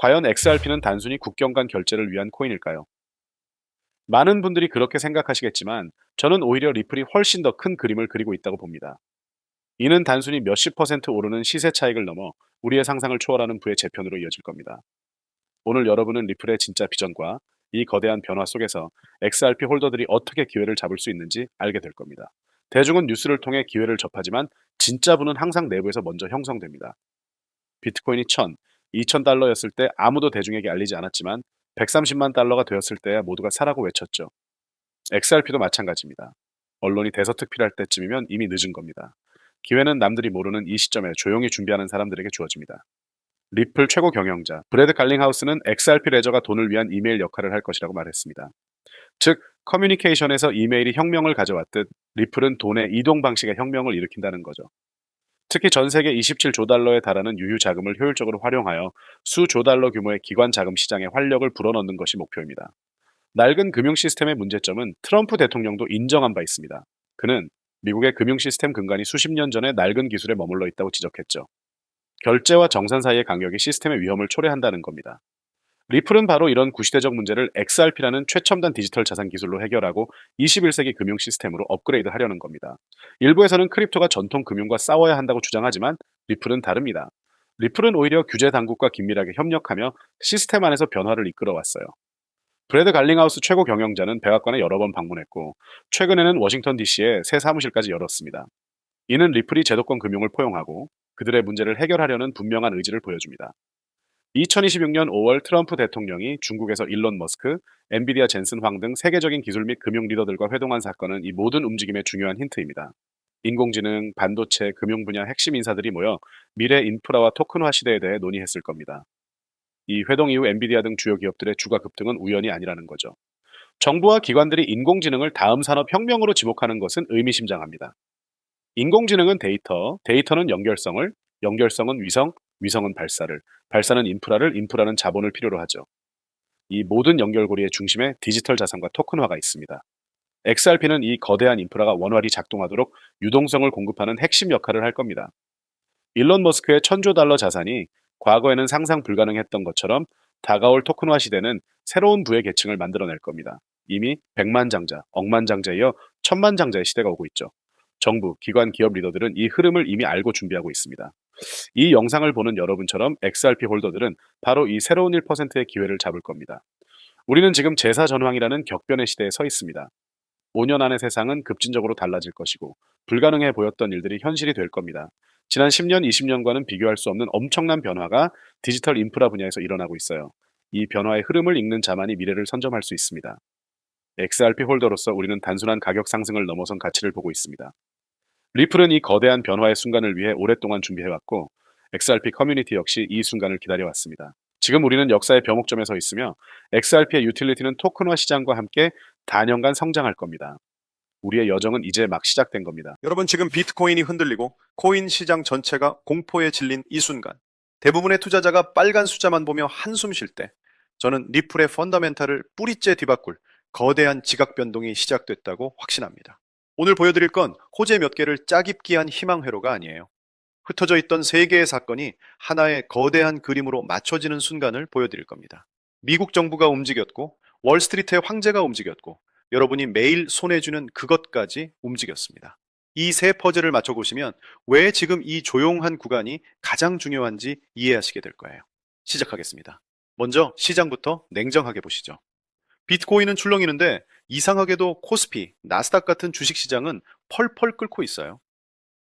과연 XRP는 단순히 국경 간 결제를 위한 코인일까요? 많은 분들이 그렇게 생각하시겠지만 저는 오히려 리플이 훨씬 더 큰 그림을 그리고 있다고 봅니다. 이는 단순히 몇십 퍼센트 오르는 시세 차익을 넘어 우리의 상상을 초월하는 부의 재편으로 이어질 겁니다. 오늘 여러분은 리플의 진짜 비전과 이 거대한 변화 속에서 XRP 홀더들이 어떻게 기회를 잡을 수 있는지 알게 될 겁니다. 대중은 뉴스를 통해 기회를 접하지만 진짜 부는 항상 내부에서 먼저 형성됩니다. 비트코인이 1000, 2000달러였을 때 아무도 대중에게 알리지 않았지만 130만 달러가 되었을 때야 모두가 사라고 외쳤죠. XRP도 마찬가지입니다. 언론이 대서특필할 때쯤이면 이미 늦은 겁니다. 기회는 남들이 모르는 이 시점에 조용히 준비하는 사람들에게 주어집니다. 리플 최고 경영자 브래드 갈링하우스는 XRP 레저가 돈을 위한 이메일 역할을 할 것이라고 말했습니다. 즉, 커뮤니케이션에서 이메일이 혁명을 가져왔듯 리플은 돈의 이동 방식의 혁명을 일으킨다는 거죠. 특히 전 세계 27조 달러에 달하는 유휴 자금을 효율적으로 활용하여 수조 달러 규모의 기관 자금 시장에 활력을 불어넣는 것이 목표입니다. 낡은 금융 시스템의 문제점은 트럼프 대통령도 인정한 바 있습니다. 그는 미국의 금융 시스템 근간이 수십 년 전에 낡은 기술에 머물러 있다고 지적했죠. 결제와 정산 사이의 간격이 시스템의 위험을 초래한다는 겁니다. 리플은 바로 이런 구시대적 문제를 XRP라는 최첨단 디지털 자산 기술로 해결하고 21세기 금융 시스템으로 업그레이드 하려는 겁니다. 일부에서는 크립토가 전통 금융과 싸워야 한다고 주장하지만 리플은 다릅니다. 리플은 오히려 규제 당국과 긴밀하게 협력하며 시스템 안에서 변화를 이끌어 왔어요. 브래드 갈링하우스 최고 경영자는 백악관에 여러 번 방문했고 최근에는 워싱턴 DC에 새 사무실까지 열었습니다. 이는 리플이 제도권 금융을 포용하고 그들의 문제를 해결하려는 분명한 의지를 보여줍니다. 2026년 5월 트럼프 대통령이 중국에서 일론 머스크, 엔비디아 젠슨 황 등 세계적인 기술 및 금융 리더들과 회동한 사건은 이 모든 움직임의 중요한 힌트입니다. 인공지능, 반도체, 금융 분야 핵심 인사들이 모여 미래 인프라와 토큰화 시대에 대해 논의했을 겁니다. 이 회동 이후 엔비디아 등 주요 기업들의 주가 급등은 우연이 아니라는 거죠. 정부와 기관들이 인공지능을 다음 산업 혁명으로 지목하는 것은 의미심장합니다. 인공지능은 데이터, 데이터는 연결성을, 연결성은 위성, 위성은 발사를, 발사는 인프라를, 인프라는 자본을 필요로 하죠. 이 모든 연결고리의 중심에 디지털 자산과 토큰화가 있습니다. XRP는 이 거대한 인프라가 원활히 작동하도록 유동성을 공급하는 핵심 역할을 할 겁니다. 일론 머스크의 1000조 달러 자산이 과거에는 상상 불가능했던 것처럼 다가올 토큰화 시대는 새로운 부의 계층을 만들어낼 겁니다. 이미 백만장자, 억만장자에 이어 천만장자의 시대가 오고 있죠. 정부, 기관, 기업 리더들은 이 흐름을 이미 알고 준비하고 있습니다. 이 영상을 보는 여러분처럼 XRP 홀더들은 바로 이 새로운 1%의 기회를 잡을 겁니다. 우리는 지금 제사 전황이라는 격변의 시대에 서 있습니다. 5년 안의 세상은 급진적으로 달라질 것이고 불가능해 보였던 일들이 현실이 될 겁니다. 지난 10년, 20년과는 비교할 수 없는 엄청난 변화가 디지털 인프라 분야에서 일어나고 있어요. 이 변화의 흐름을 읽는 자만이 미래를 선점할 수 있습니다. XRP 홀더로서 우리는 단순한 가격 상승을 넘어선 가치를 보고 있습니다. 리플은 이 거대한 변화의 순간을 위해 오랫동안 준비해왔고 XRP 커뮤니티 역시 이 순간을 기다려왔습니다. 지금 우리는 역사의 벼목점에 서 있으며 XRP의 유틸리티는 토큰화 시장과 함께 단연간 성장할 겁니다. 우리의 여정은 이제 막 시작된 겁니다. 여러분, 지금 비트코인이 흔들리고 코인 시장 전체가 공포에 질린 이 순간, 대부분의 투자자가 빨간 숫자만 보며 한숨 쉴 때, 저는 리플의 펀더멘탈을 뿌리째 뒤바꿀 거대한 지각 변동이 시작됐다고 확신합니다. 오늘 보여드릴 건 호재 몇 개를 짜깁기한 희망 회로가 아니에요. 흩어져 있던 세 개의 사건이 하나의 거대한 그림으로 맞춰지는 순간을 보여드릴 겁니다. 미국 정부가 움직였고, 월스트리트의 황제가 움직였고, 여러분이 매일 손에 쥐는 그것까지 움직였습니다. 이 세 퍼즐을 맞춰보시면 왜 지금 이 조용한 구간이 가장 중요한지 이해하시게 될 거예요. 시작하겠습니다. 먼저 시장부터 냉정하게 보시죠. 비트코인은 출렁이는데 이상하게도 코스피, 나스닥 같은 주식시장은 펄펄 끓고 있어요.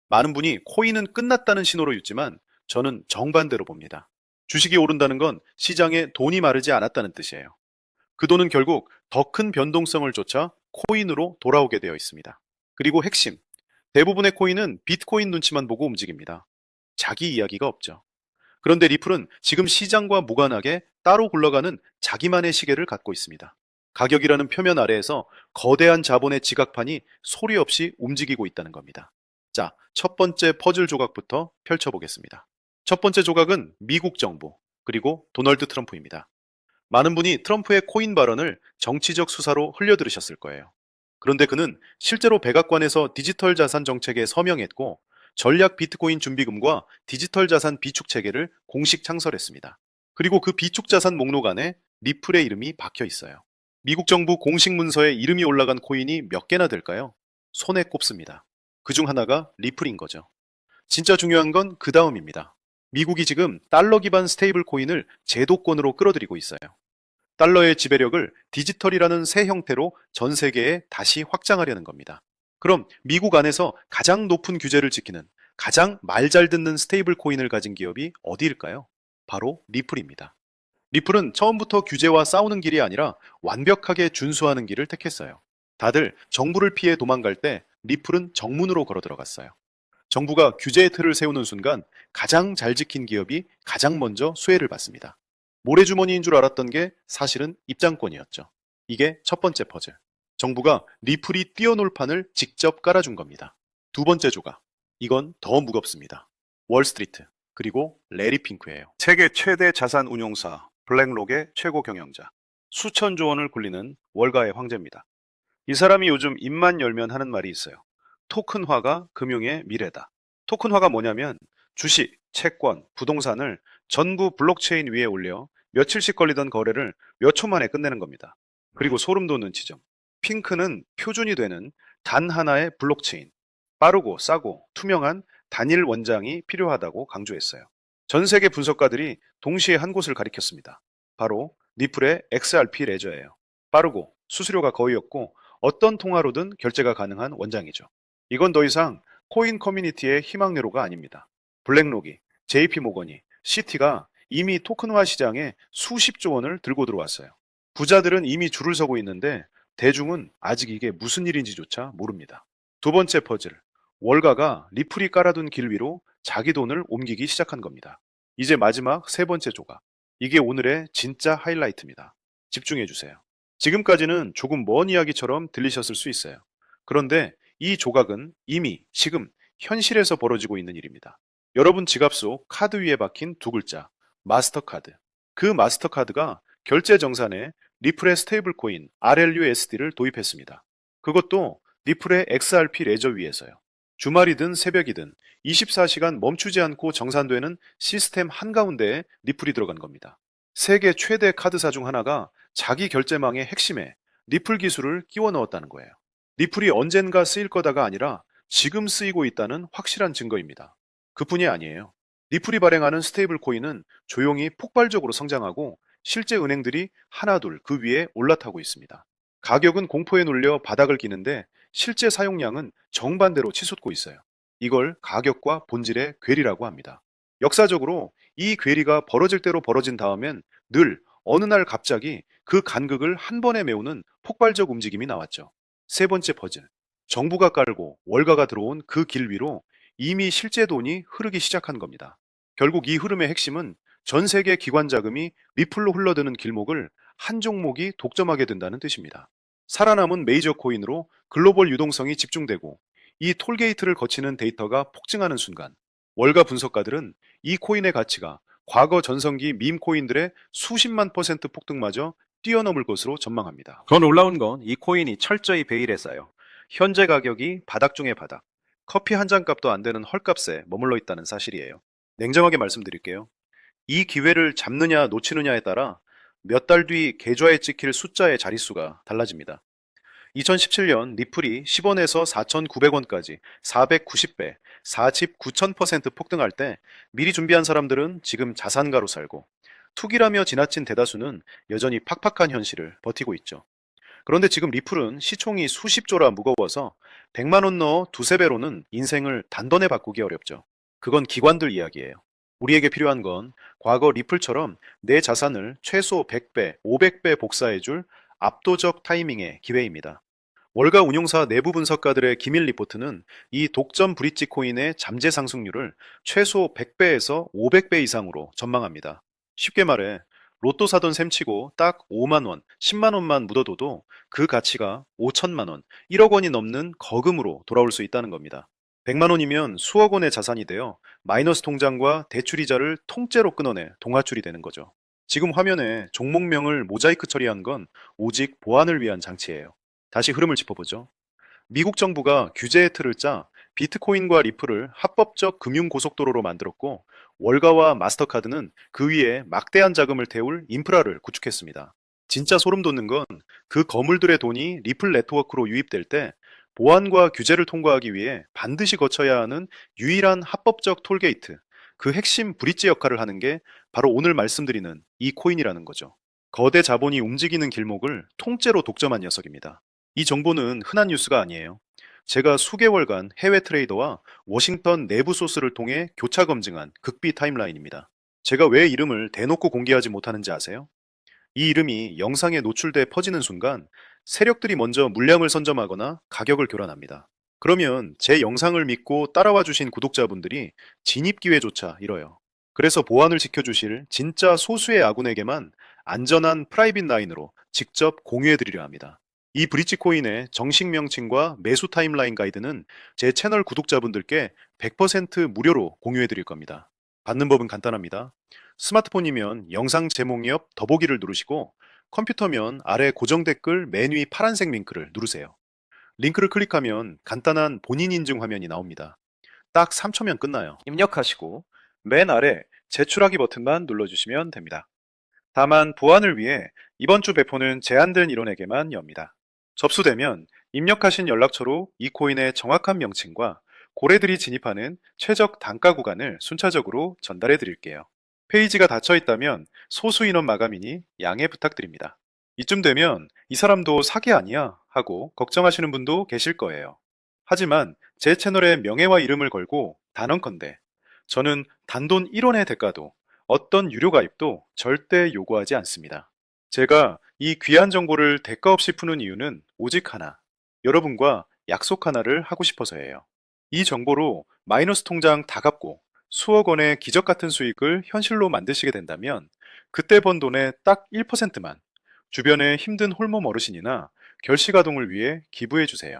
많은 분이 코인은 끝났다는 신호로 읽지만 저는 정반대로 봅니다. 주식이 오른다는 건 시장에 돈이 마르지 않았다는 뜻이에요. 그 돈은 결국 더 큰 변동성을 쫓아 코인으로 돌아오게 되어 있습니다. 그리고 핵심, 대부분의 코인은 비트코인 눈치만 보고 움직입니다. 자기 이야기가 없죠. 그런데 리플은 지금 시장과 무관하게 따로 굴러가는 자기만의 시계를 갖고 있습니다. 가격이라는 표면 아래에서 거대한 자본의 지각판이 소리 없이 움직이고 있다는 겁니다. 자, 첫 번째 퍼즐 조각부터 펼쳐보겠습니다. 첫 번째 조각은 미국 정부, 그리고 도널드 트럼프입니다. 많은 분이 트럼프의 코인 발언을 정치적 수사로 흘려들으셨을 거예요. 그런데 그는 실제로 백악관에서 디지털 자산 정책에 서명했고 전략 비트코인 준비금과 디지털 자산 비축 체계를 공식 창설했습니다. 그리고 그 비축 자산 목록 안에 리플의 이름이 박혀 있어요. 미국 정부 공식 문서에 이름이 올라간 코인이 몇 개나 될까요? 손에 꼽습니다. 그중 하나가 리플인 거죠. 진짜 중요한 건 그 다음입니다. 미국이 지금 달러 기반 스테이블 코인을 제도권으로 끌어들이고 있어요. 달러의 지배력을 디지털이라는 새 형태로 전 세계에 다시 확장하려는 겁니다. 그럼 미국 안에서 가장 높은 규제를 지키는 가장 말 잘 듣는 스테이블 코인을 가진 기업이 어디일까요? 바로 리플입니다. 리플은 처음부터 규제와 싸우는 길이 아니라 완벽하게 준수하는 길을 택했어요. 다들 정부를 피해 도망갈 때 리플은 정문으로 걸어 들어갔어요. 정부가 규제의 틀을 세우는 순간 가장 잘 지킨 기업이 가장 먼저 수혜를 받습니다. 모래주머니인 줄 알았던 게 사실은 입장권이었죠. 이게 첫 번째 퍼즐. 정부가 리플이 뛰어놀 판을 직접 깔아준 겁니다. 두 번째 조각. 이건 더 무겁습니다. 월스트리트, 그리고 레리 핑크예요. 세계 최대 자산 운용사 블랙록의 최고 경영자. 수천조 원을 굴리는 월가의 황제입니다. 이 사람이 요즘 입만 열면 하는 말이 있어요. 토큰화가 금융의 미래다. 토큰화가 뭐냐면 주식, 채권, 부동산을 전부 블록체인 위에 올려 며칠씩 걸리던 거래를 몇 초 만에 끝내는 겁니다. 그리고 소름 돋는 지점. 핑크는 표준이 되는 단 하나의 블록체인. 빠르고 싸고 투명한 단일 원장이 필요하다고 강조했어요. 전 세계 분석가들이 동시에 한 곳을 가리켰습니다. 바로 리플의 XRP 레저예요. 빠르고 수수료가 거의 없고 어떤 통화로든 결제가 가능한 원장이죠. 이건 더 이상 코인 커뮤니티의 희망회로가 아닙니다. 블랙록이, JP모건이, 시티가 이미 토큰화 시장에 수십조 원을 들고 들어왔어요. 부자들은 이미 줄을 서고 있는데 대중은 아직 이게 무슨 일인지조차 모릅니다. 두 번째 퍼즐. 월가가 리플이 깔아둔 길 위로 자기 돈을 옮기기 시작한 겁니다. 이제 마지막 세 번째 조각. 이게 오늘의 진짜 하이라이트입니다. 집중해 주세요. 지금까지는 조금 먼 이야기처럼 들리셨을 수 있어요. 그런데 이 조각은 이미 지금 현실에서 벌어지고 있는 일입니다. 여러분 지갑 속 카드 위에 박힌 두 글자, 마스터카드. 그 마스터카드가 결제 정산에 리플의 스테이블 코인 RLUSD를 도입했습니다. 그것도 리플의 XRP 레저 위에서요. 주말이든 새벽이든 24시간 멈추지 않고 정산되는 시스템 한가운데에 리플이 들어간 겁니다. 세계 최대 카드사 중 하나가 자기 결제망의 핵심에 리플 기술을 끼워 넣었다는 거예요. 리플이 언젠가 쓰일 거다가 아니라 지금 쓰이고 있다는 확실한 증거입니다. 그뿐이 아니에요. 리플이 발행하는 스테이블 코인은 조용히 폭발적으로 성장하고 실제 은행들이 하나둘 그 위에 올라타고 있습니다. 가격은 공포에 눌려 바닥을 기는데 실제 사용량은 정반대로 치솟고 있어요. 이걸 가격과 본질의 괴리라고 합니다. 역사적으로 이 괴리가 벌어질 대로 벌어진 다음엔 늘 어느 날 갑자기 그 간극을 한 번에 메우는 폭발적 움직임이 나왔죠. 세 번째 퍼즐. 정부가 깔고 월가가 들어온 그 길 위로 이미 실제 돈이 흐르기 시작한 겁니다. 결국 이 흐름의 핵심은 전 세계 기관 자금이 리플로 흘러드는 길목을 한 종목이 독점하게 된다는 뜻입니다. 살아남은 메이저 코인으로 글로벌 유동성이 집중되고 이 톨게이트를 거치는 데이터가 폭증하는 순간 월가 분석가들은 이 코인의 가치가 과거 전성기 밈 코인들의 수십만 퍼센트 폭등마저 뛰어넘을 것으로 전망합니다. 더 놀라운 건 이 코인이 철저히 베일했어요. 현재 가격이 바닥 중의 바닥, 커피 한 잔 값도 안 되는 헐값에 머물러 있다는 사실이에요. 냉정하게 말씀드릴게요. 이 기회를 잡느냐 놓치느냐에 따라 몇 달 뒤 계좌에 찍힐 숫자의 자릿수가 달라집니다. 2017년 리플이 10원에서 4,900원까지 490배, 49,000% 폭등할 때 미리 준비한 사람들은 지금 자산가로 살고 투기라며 지나친 대다수는 여전히 팍팍한 현실을 버티고 있죠. 그런데 지금 리플은 시총이 수십조라 무거워서 100만 원 넣어 두세 배로는 인생을 단번에 바꾸기 어렵죠. 그건 기관들 이야기예요. 우리에게 필요한 건 과거 리플처럼 내 자산을 최소 100배, 500배 복사해줄 압도적 타이밍의 기회입니다. 월가 운용사 내부 분석가들의 기밀 리포트는 이 독점 브릿지 코인의 잠재 상승률을 최소 100배에서 500배 이상으로 전망합니다. 쉽게 말해 로또 사돈 셈치고 딱 5만 원, 10만 원만 묻어둬도 그 가치가 5천만 원, 1억 원이 넘는 거금으로 돌아올 수 있다는 겁니다. 100만 원이면 수억 원의 자산이 되어 마이너스 통장과 대출이자를 통째로 끊어내 동화줄이 되는 거죠. 지금 화면에 종목명을 모자이크 처리한 건 오직 보안을 위한 장치예요. 다시 흐름을 짚어보죠. 미국 정부가 규제의 틀을 짜 비트코인과 리플을 합법적 금융 고속도로로 만들었고 월가와 마스터카드는 그 위에 막대한 자금을 태울 인프라를 구축했습니다. 진짜 소름 돋는 건 그 거물들의 돈이 리플 네트워크로 유입될 때 보안과 규제를 통과하기 위해 반드시 거쳐야 하는 유일한 합법적 톨게이트, 그 핵심 브릿지 역할을 하는 게 바로 오늘 말씀드리는 이 코인이라는 거죠. 거대 자본이 움직이는 길목을 통째로 독점한 녀석입니다. 이 정보는 흔한 뉴스가 아니에요. 제가 수개월간 해외 트레이더와 워싱턴 내부 소스를 통해 교차 검증한 극비 타임라인입니다. 제가 왜 이름을 대놓고 공개하지 못하는지 아세요? 이 이름이 영상에 노출돼 퍼지는 순간 세력들이 먼저 물량을 선점하거나 가격을 교란합니다. 그러면 제 영상을 믿고 따라와 주신 구독자분들이 진입 기회조차 잃어요. 그래서 보안을 지켜주실 진짜 소수의 아군에게만 안전한 프라이빗 라인으로 직접 공유해 드리려 합니다. 이 브릿지 코인의 정식 명칭과 매수 타임라인 가이드는 제 채널 구독자분들께 100% 무료로 공유해 드릴 겁니다. 받는 법은 간단합니다. 스마트폰이면 영상 제목 옆 더보기를 누르시고 컴퓨터면 아래 고정 댓글 맨 위 파란색 링크를 누르세요. 링크를 클릭하면 간단한 본인 인증 화면이 나옵니다. 딱 3초면 끝나요. 입력하시고 맨 아래 제출하기 버튼만 눌러주시면 됩니다. 다만 보안을 위해 이번 주 배포는 제한된 일원에게만 엽니다. 접수되면 입력하신 연락처로 이 코인의 정확한 명칭과 고래들이 진입하는 최적 단가 구간을 순차적으로 전달해 드릴게요. 페이지가 닫혀 있다면 소수 인원 마감이니 양해 부탁드립니다. 이쯤 되면 이 사람도 사기 아니야 하고 걱정하시는 분도 계실 거예요. 하지만 제 채널의 명예와 이름을 걸고 단언컨대 저는 단돈 1원의 대가도 어떤 유료 가입도 절대 요구하지 않습니다. 제가 이 귀한 정보를 대가 없이 푸는 이유는 오직 하나, 여러분과 약속 하나를 하고 싶어서예요. 이 정보로 마이너스 통장 다 갚고 수억 원의 기적 같은 수익을 현실로 만드시게 된다면 그때 번 돈의 딱 1%만 주변의 힘든 홀몸 어르신이나 결식아동을 위해 기부해 주세요.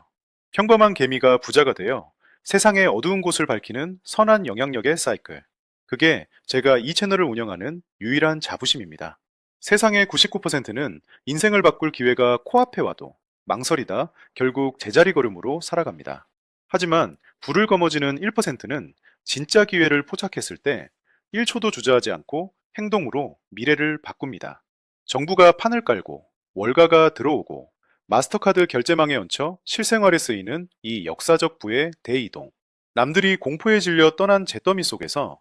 평범한 개미가 부자가 되어 세상의 어두운 곳을 밝히는 선한 영향력의 사이클. 그게 제가 이 채널을 운영하는 유일한 자부심입니다. 세상의 99%는 인생을 바꿀 기회가 코앞에 와도 망설이다 결국 제자리 걸음으로 살아갑니다. 하지만 불을 거머쥐는 1%는 진짜 기회를 포착했을 때 1초도 주저하지 않고 행동으로 미래를 바꿉니다. 정부가 판을 깔고 월가가 들어오고 마스터카드 결제망에 얹혀 실생활에 쓰이는 이 역사적 부의 대이동. 남들이 공포에 질려 떠난 잿더미 속에서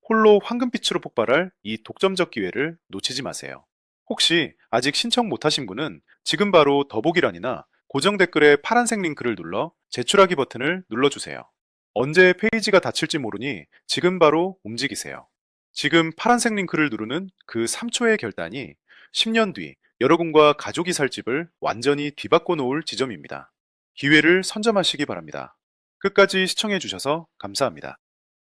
홀로 황금빛으로 폭발할 이 독점적 기회를 놓치지 마세요. 혹시 아직 신청 못하신 분은 지금 바로 더보기란이나 고정 댓글에 파란색 링크를 눌러 제출하기 버튼을 눌러주세요. 언제 페이지가 닫힐지 모르니 지금 바로 움직이세요. 지금 파란색 링크를 누르는 그 3초의 결단이 10년 뒤 여러분과 가족이 살 집을 완전히 뒤바꿔 놓을 지점입니다. 기회를 선점하시기 바랍니다. 끝까지 시청해 주셔서 감사합니다.